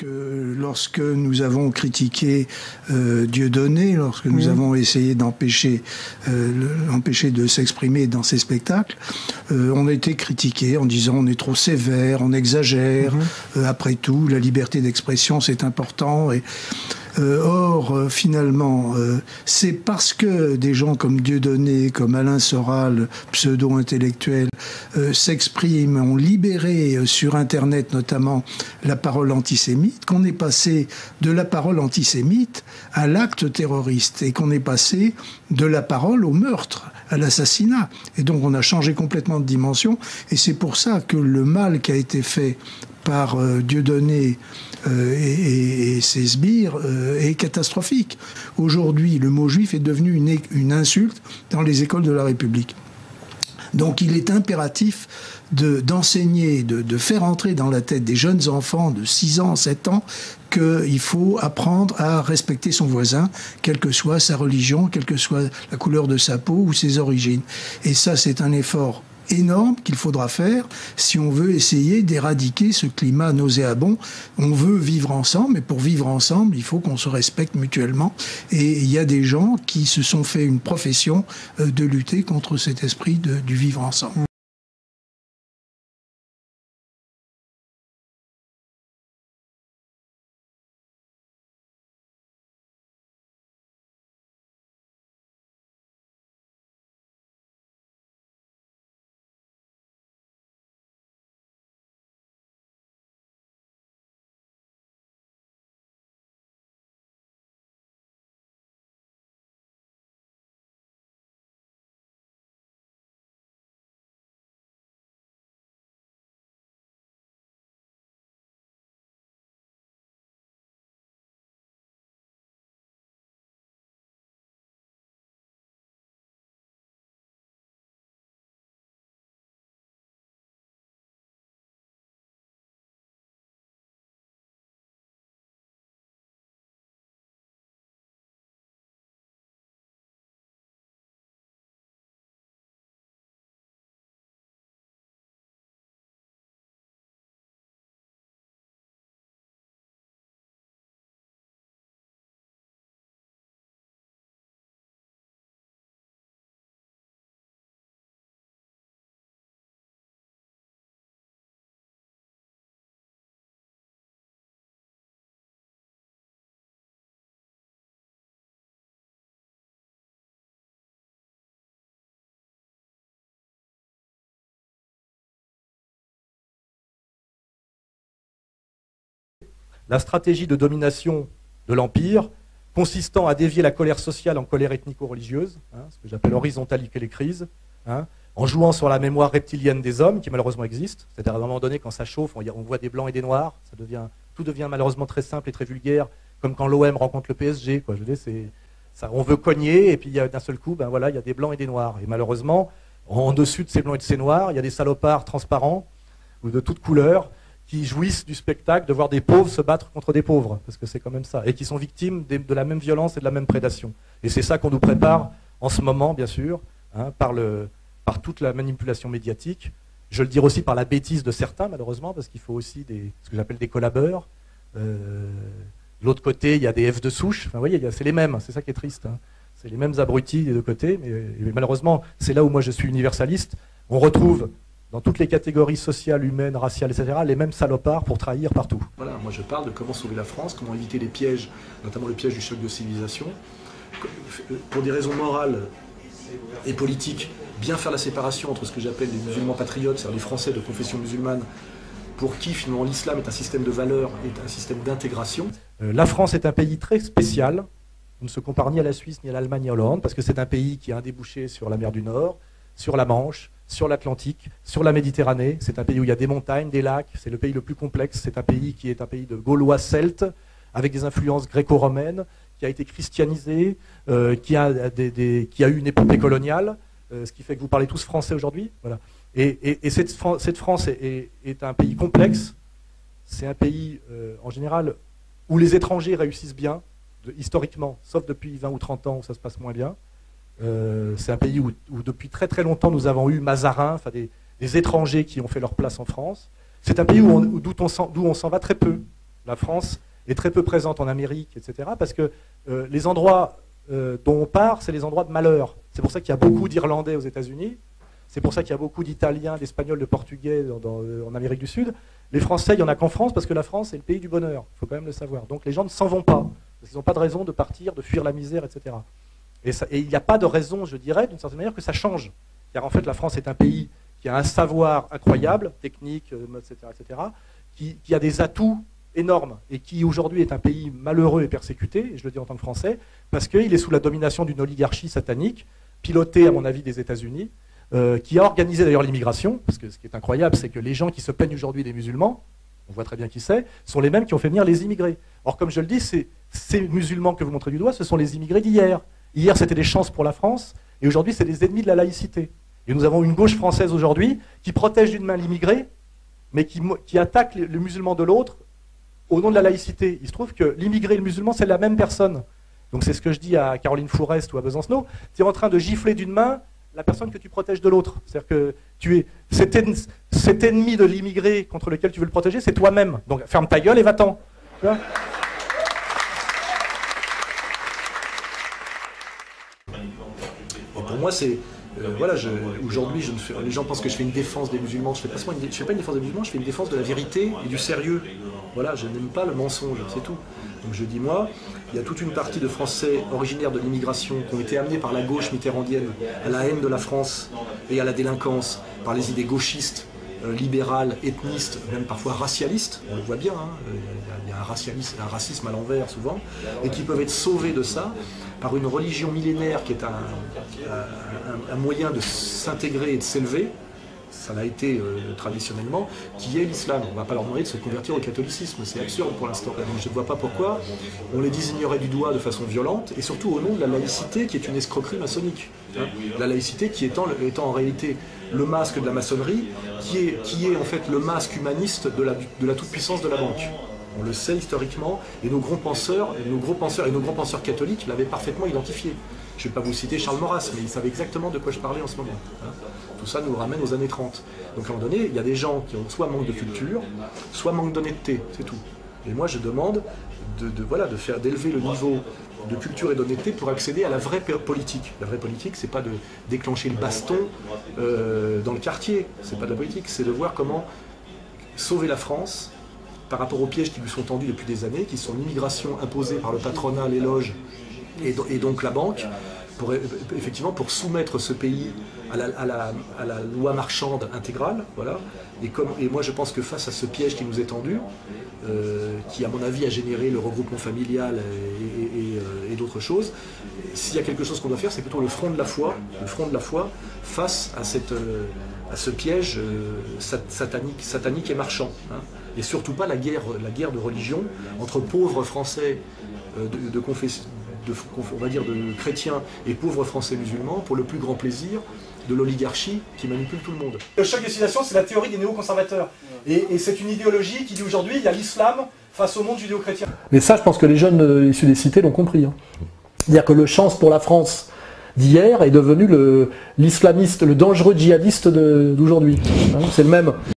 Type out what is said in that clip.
lorsque nous avons critiqué Dieudonné, lorsque nous avons essayé d'empêcher de s'exprimer dans ces spectacles, on a été critiqué en disant on est trop sévère, on exagère. Après tout, la liberté d'expression c'est important. Or, finalement, c'est parce que des gens comme Dieudonné, comme Alain Soral, pseudo-intellectuels, s'expriment, ont libéré sur Internet notamment la parole antisémite, qu'on est passé de la parole antisémite à l'acte terroriste et qu'on est passé de la parole au meurtre, à l'assassinat. Et donc on a changé complètement de dimension et c'est pour ça que le mal qui a été fait par Dieudonné et ses sbires est catastrophique. Aujourd'hui, le mot juif est devenu une insulte dans les écoles de la République. Donc il est impératif d'enseigner, de faire entrer dans la tête des jeunes enfants de 6 ans, 7 ans, qu'il faut apprendre à respecter son voisin, quelle que soit sa religion, quelle que soit la couleur de sa peau ou ses origines. Et ça, c'est un effort énorme qu'il faudra faire si on veut essayer d'éradiquer ce climat nauséabond. On veut vivre ensemble, mais pour vivre ensemble, il faut qu'on se respecte mutuellement. Et il y a des gens qui se sont fait une profession de lutter contre cet esprit du vivre ensemble. La stratégie de domination de l'Empire, consistant à dévier la colère sociale en colère ethnico-religieuse, ce que j'appelle horizontaliser les crises, en jouant sur la mémoire reptilienne des hommes, qui malheureusement existe. C'est-à-dire à un moment donné, quand ça chauffe, on voit des blancs et des noirs, tout devient malheureusement très simple et très vulgaire, comme quand l'OM rencontre le PSG. Quoi. Je veux dire, on veut cogner, et puis d'un seul coup, il y a des blancs et des noirs. Et malheureusement, en dessus de ces blancs et de ces noirs, il y a des salopards transparents, ou de toutes couleurs, qui jouissent du spectacle de voir des pauvres se battre contre des pauvres, parce que c'est quand même ça, et qui sont victimes de la même violence et de la même prédation. Et c'est ça qu'on nous prépare en ce moment, bien sûr, par toute la manipulation médiatique. Je le dis aussi par la bêtise de certains, malheureusement, parce qu'il faut aussi ce que j'appelle des collabeurs. De l'autre côté, il y a des F de souche. Enfin, vous voyez, c'est les mêmes, c'est ça qui est triste. C'est les mêmes abrutis des deux côtés, mais malheureusement, c'est là où moi je suis universaliste. On retrouve dans toutes les catégories sociales, humaines, raciales, etc., les mêmes salopards pour trahir partout. Voilà, moi je parle de comment sauver la France, comment éviter les pièges, notamment le piège du choc de civilisation. Pour des raisons morales et politiques, bien faire la séparation entre ce que j'appelle les musulmans patriotes, c'est-à-dire les Français de confession musulmane, pour qui finalement l'islam est un système de valeurs, est un système d'intégration. La France est un pays très spécial. On ne se compare ni à la Suisse, ni à l'Allemagne, ni à l'Hollande, parce que c'est un pays qui a un débouché sur la mer du Nord, sur la Manche, sur l'Atlantique, sur la Méditerranée. C'est un pays où il y a des montagnes, des lacs. C'est le pays le plus complexe. C'est un pays qui est un pays de Gaulois celtes, avec des influences gréco-romaines, qui a été christianisé, qui a eu une épopée coloniale, ce qui fait que vous parlez tous français aujourd'hui. Voilà. Et cette France est un pays complexe. C'est un pays, en général, où les étrangers réussissent bien, historiquement, sauf depuis 20 ou 30 ans où ça se passe moins bien. C'est un pays où depuis très très longtemps nous avons eu Mazarin, enfin des étrangers qui ont fait leur place en France. C'est un pays d'où on s'en va très peu. la France est très peu présente en Amérique, etc. Parce que les endroits dont on part, c'est les endroits de malheur. C'est pour ça qu'il y a beaucoup d'Irlandais aux États-Unis. C'est pour ça qu'il y a beaucoup d'Italiens, d'Espagnols, de Portugais en Amérique du Sud. Les Français, il n'y en a qu'en France, parce que la France est le pays du bonheur. Il faut quand même le savoir. Donc les gens ne s'en vont pas, parce qu'ils n'ont pas de raison de partir, de fuir la misère, etc. Et il n'y a pas de raison, je dirais, d'une certaine manière, que ça change. Car en fait, la France est un pays qui a un savoir incroyable, technique, etc., qui a des atouts énormes, et qui aujourd'hui est un pays malheureux et persécuté, et je le dis en tant que Français, parce qu'il est sous la domination d'une oligarchie satanique, pilotée, à mon avis, des États-Unis, qui a organisé d'ailleurs l'immigration, parce que ce qui est incroyable, c'est que les gens qui se plaignent aujourd'hui des musulmans, on voit très bien qui c'est, sont les mêmes qui ont fait venir les immigrés. Or, comme je le dis, ces musulmans que vous montrez du doigt, ce sont les immigrés d'hier. Hier, c'était des chances pour la France, et aujourd'hui, c'est les ennemis de la laïcité. Et nous avons une gauche française aujourd'hui qui protège d'une main l'immigré, mais qui attaque le musulman de l'autre au nom de la laïcité. Il se trouve que l'immigré et le musulman, c'est la même personne. Donc c'est ce que je dis à Caroline Fourest ou à Besancenot. Tu es en train de gifler d'une main la personne que tu protèges de l'autre. C'est-à-dire que tu es cet ennemi de l'immigré contre lequel tu veux le protéger, c'est toi-même. Donc ferme ta gueule et va-t'en. Tu vois ? Et pour moi, c'est... voilà, aujourd'hui, les gens pensent que je fais une défense des musulmans. Je fais pas une défense des musulmans, je fais une défense de la vérité et du sérieux. Voilà, je n'aime pas le mensonge, c'est tout. Donc je dis, moi, il y a toute une partie de Français originaires de l'immigration qui ont été amenés par la gauche mitterrandienne à la haine de la France et à la délinquance, par les idées gauchistes, libérales, ethnistes, même parfois racialistes, on le voit bien, hein, il y a un racisme à l'envers souvent, et qui peuvent être sauvés de ça par une religion millénaire qui est un moyen de s'intégrer et de s'élever. Ça l'a été traditionnellement, qui est l'islam. On ne va pas leur demander de se convertir au catholicisme, c'est absurde pour l'instant. Donc je ne vois pas pourquoi on les désignerait du doigt de façon violente, et surtout au nom de la laïcité qui est une escroquerie maçonnique. Hein. La laïcité qui étant en réalité le masque de la maçonnerie, qui est en fait le masque humaniste de la toute-puissance de la banque. On le sait historiquement, et nos grands penseurs et nos grands penseurs catholiques l'avaient parfaitement identifié. Je ne vais pas vous citer Charles Maurras, mais il savait exactement de quoi je parlais en ce moment. Hein. Tout ça nous ramène aux années 30. Donc à un moment donné, il y a des gens qui ont soit manque de culture, soit manque d'honnêteté, c'est tout. Et moi je demande d'élever le niveau de culture et d'honnêteté pour accéder à la vraie politique. La vraie politique, c'est pas de déclencher le baston dans le quartier, c'est pas de la politique, c'est de voir comment sauver la France par rapport aux pièges qui lui sont tendus depuis des années, qui sont l'immigration imposée par le patronat, les loges et donc la banque, effectivement pour soumettre ce pays à la loi marchande intégrale, voilà. Et moi je pense que face à ce piège qui nous est tendu, qui à mon avis a généré le regroupement familial et d'autres choses, s'il y a quelque chose qu'on doit faire, c'est plutôt le front de la foi face à ce piège satanique et marchand. Hein. Et surtout pas la guerre de religion entre pauvres Français on va dire de chrétiens et pauvres Français musulmans pour le plus grand plaisir de l'oligarchie qui manipule tout le monde. Le choc des civilisations, c'est la théorie des néoconservateurs. Et c'est une idéologie qui dit aujourd'hui il y a l'islam face au monde judéo-chrétien. Mais ça, je pense que les jeunes issus des cités l'ont compris. Hein. C'est-à-dire que le chance pour la France d'hier est devenu l'islamiste, le dangereux djihadiste d'aujourd'hui. Hein, c'est le même.